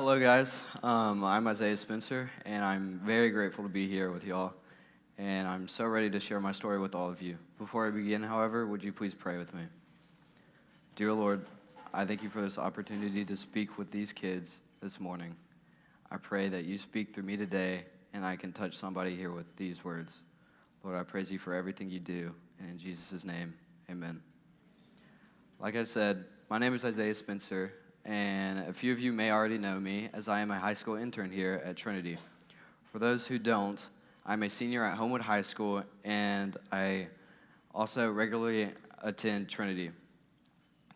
Hello, guys. I'm Isaias Spencer, and I'm very grateful to be here with y'all. And I'm so ready to share my story with all of you. Before I begin, however, would you please pray with me? Dear Lord, I thank you for this opportunity to speak with these kids this morning. I pray that you speak through me today, and I can touch somebody here with these words. Lord, I praise you for everything you do, and in Jesus' name, amen. Like I said, my name is Isaiah Spencer, and a few of you may already know me as I am a high school intern here at Trinity. For those who don't, I'm a senior at Homewood High School, and I also regularly attend Trinity.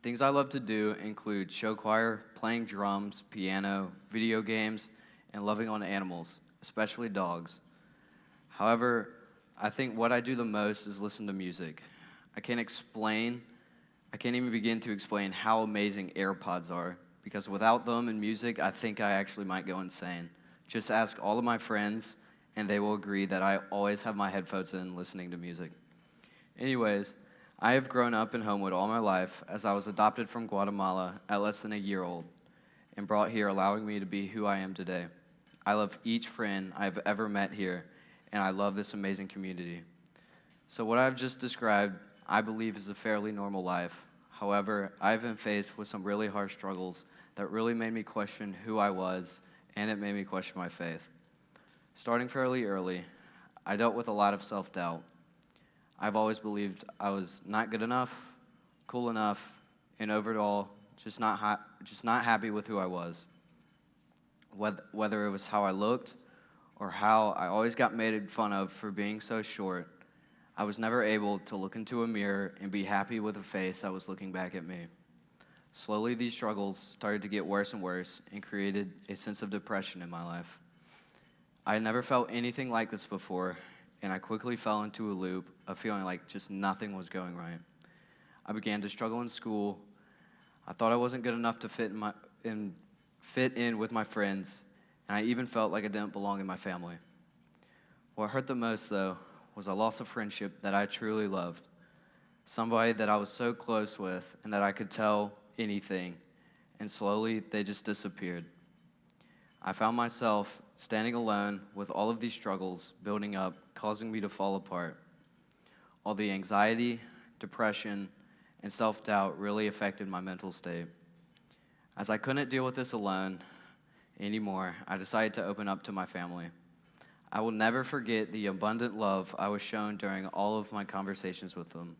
Things I love to do include show choir, playing drums, piano, video games, and loving on animals, especially dogs. However, I think what I do the most is listen to music. I can't even begin to explain how amazing AirPods are, because without them and music, I think I actually might go insane. Just ask all of my friends, and they will agree that I always have my headphones in listening to music. Anyways, I have grown up in Homewood all my life, as I was adopted from Guatemala at less than a year old and brought here, allowing me to be who I am today. I love each friend I've ever met here, and I love this amazing community. So what I've just described, I believe, is a fairly normal life. However, I've been faced with some really hard struggles that really made me question who I was, and it made me question my faith. Starting fairly early, I dealt with a lot of self-doubt. I've always believed I was not good enough, cool enough, and overall, just not happy with who I was. Whether it was how I looked or how I always got made fun of for being so short, I was never able to look into a mirror and be happy with a face that was looking back at me. Slowly, these struggles started to get worse and worse and created a sense of depression in my life. I had never felt anything like this before, and I quickly fell into a loop of feeling like just nothing was going right. I began to struggle in school. I thought I wasn't good enough to fit in with my friends, and I even felt like I didn't belong in my family. What hurt the most, though, was a loss of friendship that I truly loved. Somebody that I was so close with and that I could tell anything, and slowly they just disappeared. I found myself standing alone with all of these struggles building up, causing me to fall apart. All the anxiety, depression, and self-doubt really affected my mental state. As I couldn't deal with this alone anymore, I decided to open up to my family. I will never forget the abundant love I was shown during all of my conversations with them.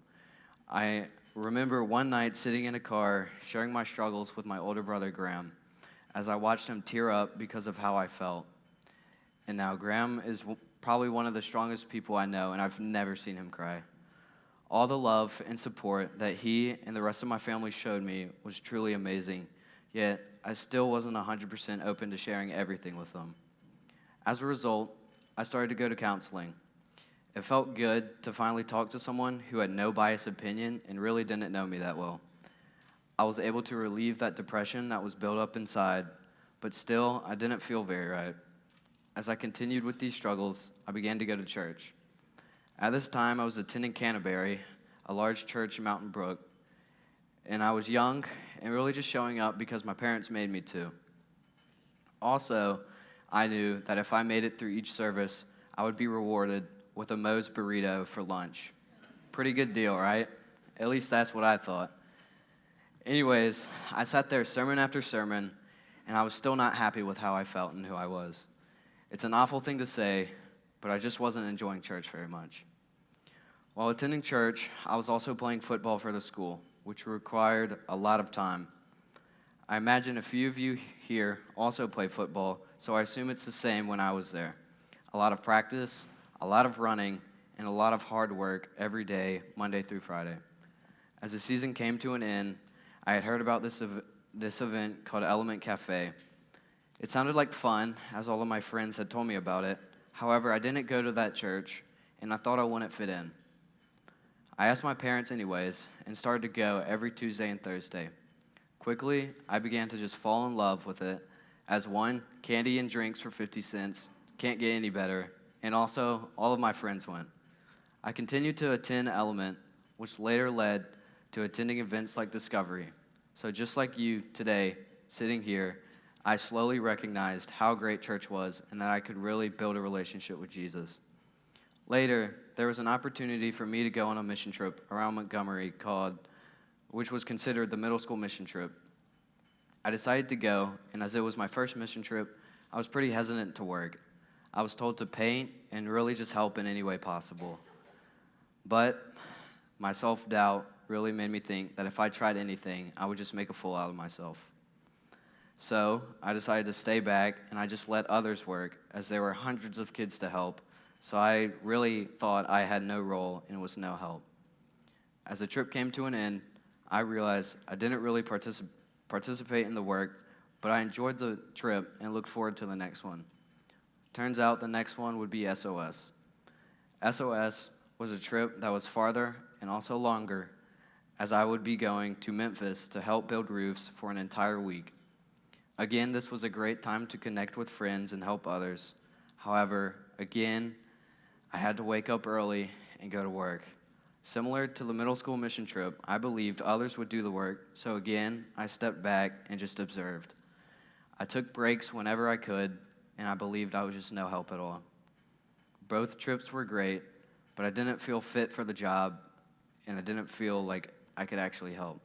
I remember one night sitting in a car, sharing my struggles with my older brother, Graham, as I watched him tear up because of how I felt. And now Graham is probably one of the strongest people I know, and I've never seen him cry. All the love and support that he and the rest of my family showed me was truly amazing, yet I still wasn't 100% open to sharing everything with them. As a result, I started to go to counseling. It felt good to finally talk to someone who had no biased opinion and really didn't know me that well. I was able to relieve that depression that was built up inside, but still, I didn't feel very right. As I continued with these struggles, I began to go to church. At this time, I was attending Canterbury, a large church in Mountain Brook, and I was young and really just showing up because my parents made me to. Also, I knew that if I made it through each service, I would be rewarded with a Moe's burrito for lunch. Pretty good deal, right? At least that's what I thought. Anyways, I sat there sermon after sermon, and I was still not happy with how I felt and who I was. It's an awful thing to say, but I just wasn't enjoying church very much. While attending church, I was also playing football for the school, which required a lot of time. I imagine a few of you here also play football, so I assume it's the same when I was there. A lot of practice, a lot of running, and a lot of hard work every day, Monday through Friday. As the season came to an end, I had heard about this event called Element Cafe. It sounded like fun, as all of my friends had told me about it. However, I didn't go to that church, and I thought I wouldn't fit in. I asked my parents anyways, and started to go every Tuesday and Thursday. Quickly, I began to just fall in love with it, as one, candy and drinks for 50 cents, can't get any better, and also all of my friends went. I continued to attend Element, which later led to attending events like Discovery. So just like you today, sitting here, I slowly recognized how great church was and that I could really build a relationship with Jesus. Later, there was an opportunity for me to go on a mission trip around Montgomery which was considered the middle school mission trip. I decided to go, and as it was my first mission trip, I was pretty hesitant to work. I was told to paint and really just help in any way possible. But my self-doubt really made me think that if I tried anything, I would just make a fool out of myself. So I decided to stay back, and I just let others work, as there were hundreds of kids to help, so I really thought I had no role and was no help. As the trip came to an end, I realized I didn't really participate in the work, but I enjoyed the trip and looked forward to the next one. Turns out the next one would be SOS. SOS was a trip that was farther and also longer, as I would be going to Memphis to help build roofs for an entire week. Again, this was a great time to connect with friends and help others. However, again, I had to wake up early and go to work. Similar to the middle school mission trip, I believed others would do the work, so again, I stepped back and just observed. I took breaks whenever I could, and I believed I was just no help at all. Both trips were great, but I didn't feel fit for the job, and I didn't feel like I could actually help.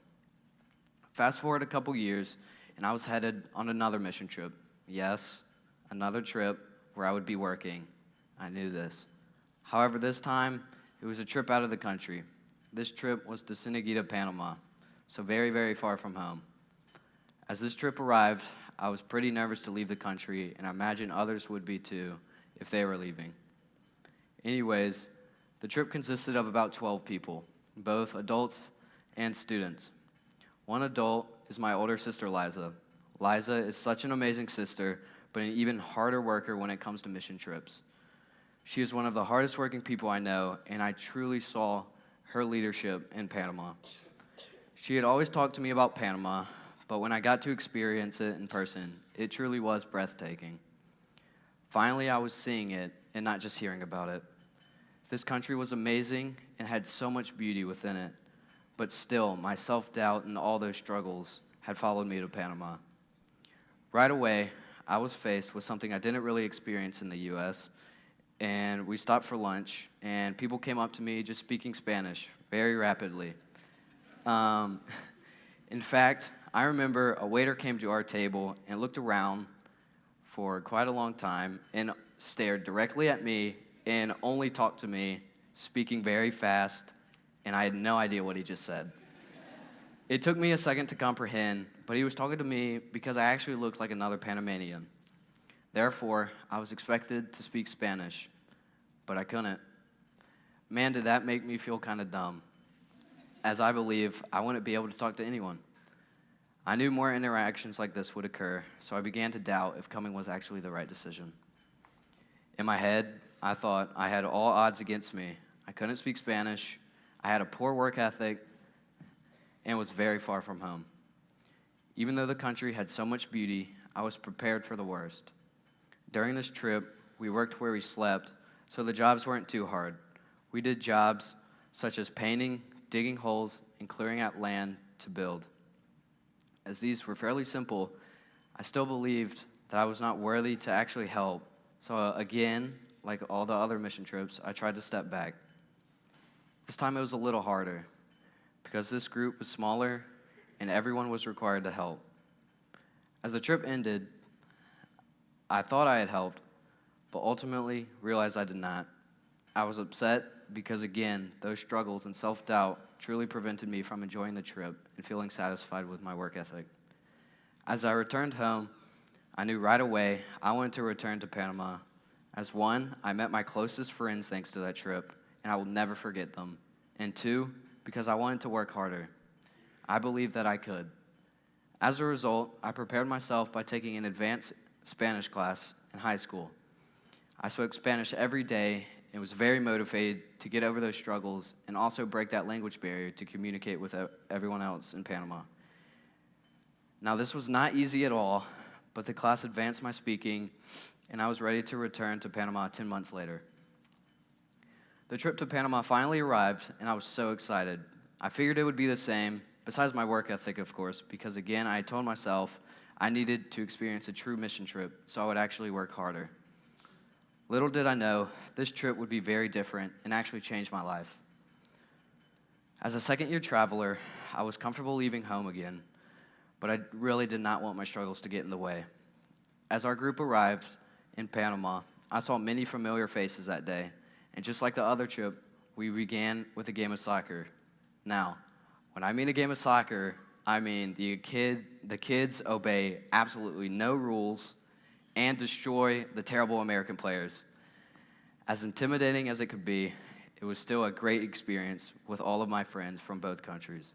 Fast forward a couple years, and I was headed on another mission trip. Yes, another trip where I would be working. I knew this. However, this time, it was a trip out of the country. This trip was to Cienfuegos, Panama, so very, very far from home. As this trip arrived, I was pretty nervous to leave the country, and I imagine others would be too if they were leaving. Anyways, the trip consisted of about 12 people, both adults and students. One adult is my older sister, Liza. Liza is such an amazing sister, but an even harder worker when it comes to mission trips. She is one of the hardest working people I know, and I truly saw her leadership in Panama. She had always talked to me about Panama, but when I got to experience it in person, it truly was breathtaking. Finally, I was seeing it and not just hearing about it. This country was amazing and had so much beauty within it, but still, my self-doubt and all those struggles had followed me to Panama. Right away, I was faced with something I didn't really experience in the U.S., and we stopped for lunch, and people came up to me just speaking Spanish very rapidly. In fact, I remember a waiter came to our table and looked around for quite a long time and stared directly at me and only talked to me, speaking very fast, and I had no idea what he just said. It took me a second to comprehend, but he was talking to me because I actually looked like another Panamanian. Therefore, I was expected to speak Spanish, but I couldn't. Man, did that make me feel kind of dumb, as I believe I wouldn't be able to talk to anyone. I knew more interactions like this would occur, so I began to doubt if coming was actually the right decision. In my head, I thought I had all odds against me. I couldn't speak Spanish, I had a poor work ethic, and was very far from home. Even though the country had so much beauty, I was prepared for the worst. During this trip, we worked where we slept, so the jobs weren't too hard. We did jobs such as painting, digging holes, and clearing out land to build. As these were fairly simple, I still believed that I was not worthy to actually help. So again, like all the other mission trips, I tried to step back. This time it was a little harder because this group was smaller and everyone was required to help. As the trip ended, I thought I had helped, but ultimately realized I did not. I was upset because, again, those struggles and self-doubt truly prevented me from enjoying the trip and feeling satisfied with my work ethic. As I returned home, I knew right away I wanted to return to Panama. As one, I met my closest friends thanks to that trip, and I will never forget them. And two, because I wanted to work harder. I believed that I could. As a result, I prepared myself by taking an advanced Spanish class in high school. I spoke Spanish every day and was very motivated to get over those struggles and also break that language barrier to communicate with everyone else in Panama. Now, this was not easy at all, but the class advanced my speaking, and I was ready to return to Panama 10 months later. The trip to Panama finally arrived, and I was so excited. I figured it would be the same, besides my work ethic, of course, because again, I told myself I needed to experience a true mission trip so I would actually work harder. Little did I know, this trip would be very different and actually change my life. As a second-year traveler, I was comfortable leaving home again, but I really did not want my struggles to get in the way. As our group arrived in Panama, I saw many familiar faces that day, and just like the other trip, we began with a game of soccer. Now, when I mean a game of soccer, I mean the kids obey absolutely no rules and destroy the terrible American players. As intimidating as it could be, it was still a great experience with all of my friends from both countries.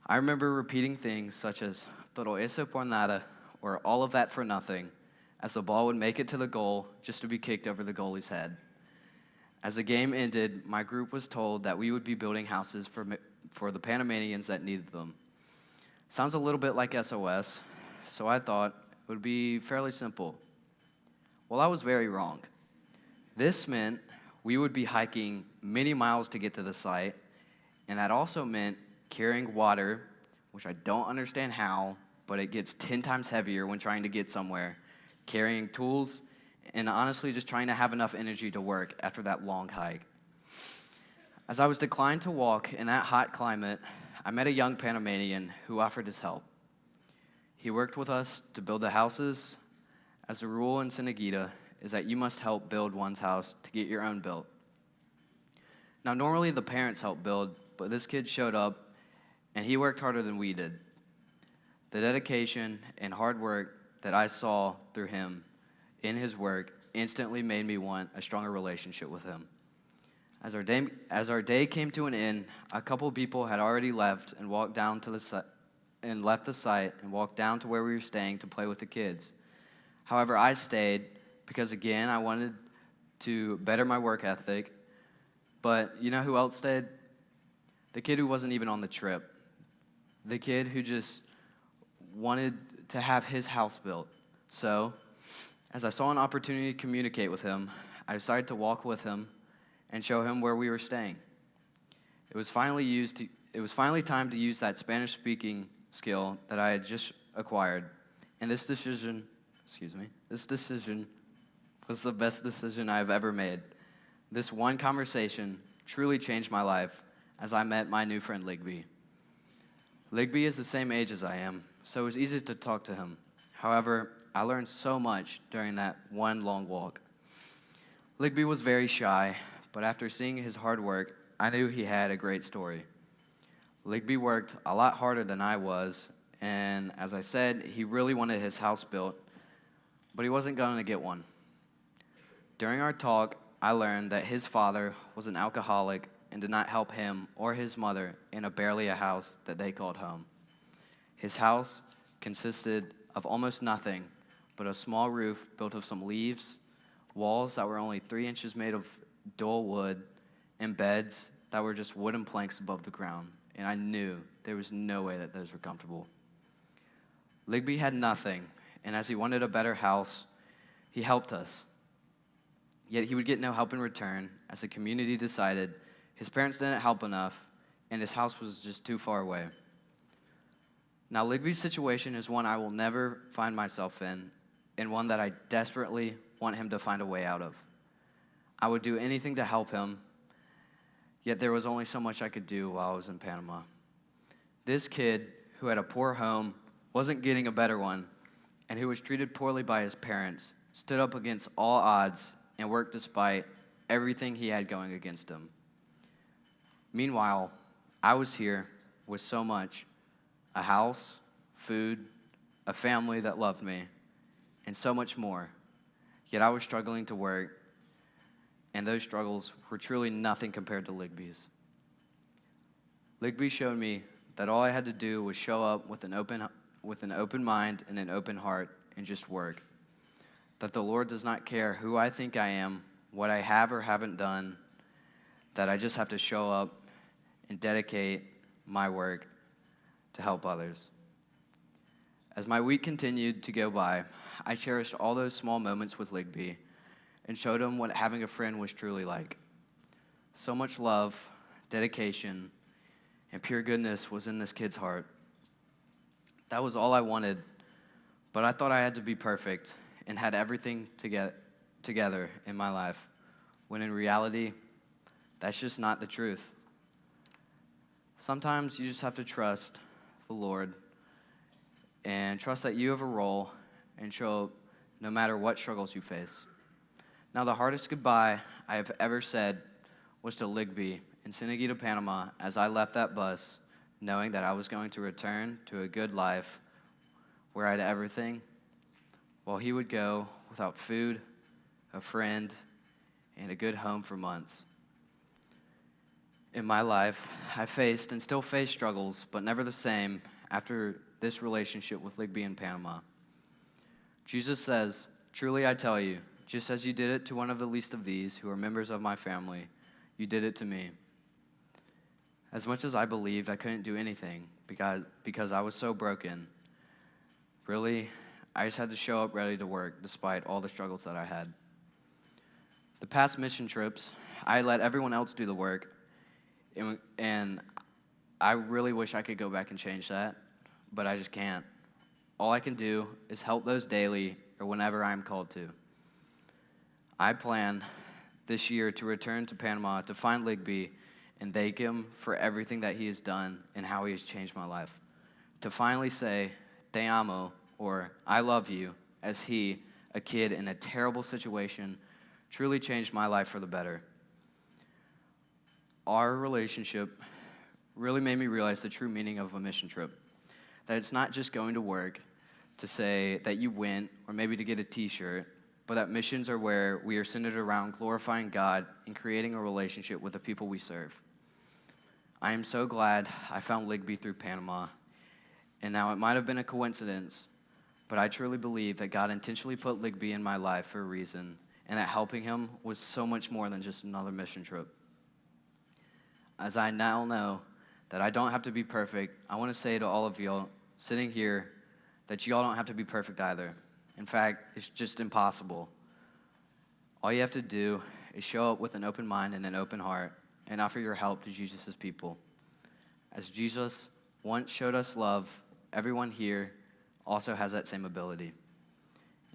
I remember repeating things such as todo eso por nada, or all of that for nothing, as the ball would make it to the goal just to be kicked over the goalie's head. As the game ended, my group was told that we would be building houses for the Panamanians that needed them. Sounds a little bit like SOS, so I thought it would be fairly simple. Well, I was very wrong. This meant we would be hiking many miles to get to the site, and that also meant carrying water, which I don't understand how, but it gets 10 times heavier when trying to get somewhere, carrying tools, and honestly just trying to have enough energy to work after that long hike. As I was declined to walk in that hot climate, I met a young Panamanian who offered his help. He worked with us to build the houses, as the rule in Seneguita is that you must help build one's house to get your own built. Now, normally the parents help build, but this kid showed up, and he worked harder than we did. The dedication and hard work that I saw through him in his work instantly made me want a stronger relationship with him. As our day came to an end, a couple of people had already left and walked down to the site and left the site and walked down to where we were staying to play with the kids. However, I stayed because, again, I wanted to better my work ethic. But you know who else stayed? The kid who wasn't even on the trip. The kid who just wanted to have his house built. So, as I saw an opportunity to communicate with him, I decided to walk with him and show him where we were staying. It was finally time to use that Spanish-speaking skill that I had just acquired. And this decision was the best decision I have ever made. This one conversation truly changed my life as I met my new friend Ligby. Ligby is the same age as I am, so it was easy to talk to him. However, I learned so much during that one long walk. Ligby was very shy, but after seeing his hard work, I knew he had a great story. Ligby worked a lot harder than I was, and as I said, he really wanted his house built, but he wasn't going to get one. During our talk, I learned that his father was an alcoholic and did not help him or his mother in barely a house that they called home. His house consisted of almost nothing but a small roof built of some leaves, walls that were only 3 inches made of dull wood, and beds that were just wooden planks above the ground. And I knew there was no way that those were comfortable. Ligby had nothing, and as he wanted a better house, he helped us. Yet he would get no help in return, as the community decided his parents didn't help enough, and his house was just too far away. Now, Ligby's situation is one I will never find myself in, and one that I desperately want him to find a way out of. I would do anything to help him, yet there was only so much I could do while I was in Panama. This kid, who had a poor home, wasn't getting a better one, and who was treated poorly by his parents, stood up against all odds and worked despite everything he had going against him. Meanwhile, I was here with so much: a house, food, a family that loved me, and so much more. Yet I was struggling to work, and those struggles were truly nothing compared to Ligby's. Ligby showed me that all I had to do was show up with an open mind and an open heart and just work. That the Lord does not care who I think I am, what I have or haven't done, that I just have to show up and dedicate my work to help others. As my week continued to go by, I cherished all those small moments with Ligby and showed him what having a friend was truly like. So much love, dedication, and pure goodness was in this kid's heart. That was all I wanted But I thought I had to be perfect and had everything to get together in my life, when in reality, that's just not the truth. Sometimes you just have to trust the Lord and trust that you have a role and show up no matter what struggles you face. Now, the hardest goodbye I have ever said was to Ligby in Cienega, Panama, as I left that bus, knowing that I was going to return to a good life where I had everything, while he would go without food, a friend, and a good home for months. In my life, I faced and still face struggles, but never the same after this relationship with Ligby in Panama. Jesus says, "Truly I tell you, just as you did it to one of the least of these who are members of my family, you did it to me." As much as I believed I couldn't do anything because I was so broken, really, I just had to show up ready to work despite all the struggles that I had. The past mission trips, I let everyone else do the work, and I really wish I could go back and change that, but I just can't. All I can do is help those daily or whenever I'm called to. I plan this year to return to Panama to find Ligby and thank him for everything that he has done and how he has changed my life. To finally say, "Te amo," or "I love you," as he, a kid in a terrible situation, truly changed my life for the better. Our relationship really made me realize the true meaning of a mission trip. That it's not just going to work to say that you went or maybe to get a t-shirt, but that missions are where we are centered around glorifying God and creating a relationship with the people we serve. I am so glad I found Ligby through Panama, and now it might have been a coincidence, but I truly believe that God intentionally put Ligby in my life for a reason, and that helping him was so much more than just another mission trip. As I now know that I don't have to be perfect, I want to say to all of y'all sitting here that y'all don't have to be perfect either. In fact, it's just impossible. All you have to do is show up with an open mind and an open heart and offer your help to Jesus' people. As Jesus once showed us love, everyone here also has that same ability.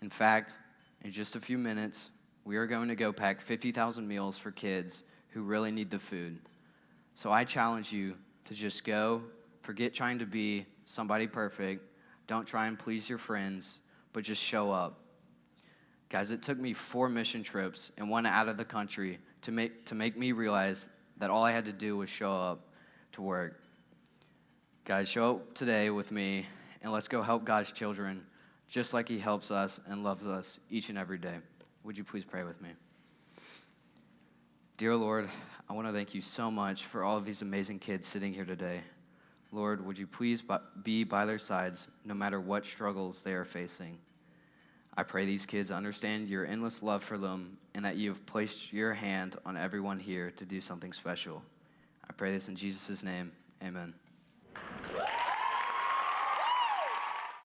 In fact, in just a few minutes, we are going to go pack 50,000 meals for kids who really need the food. So I challenge you to just go, forget trying to be somebody perfect, don't try and please your friends, but just show up. Guys, it took me 4 mission trips and one out of the country to make me realize that all I had to do was show up to work. Guys, show up today with me, and let's go help God's children just like he helps us and loves us each and every day. Would you please pray with me? Dear Lord, I want to thank you so much for all of these amazing kids sitting here today. Lord, would you please be by their sides no matter what struggles they are facing. I pray these kids understand your endless love for them and that you have placed your hand on everyone here to do something special. I pray this in Jesus' name. Amen.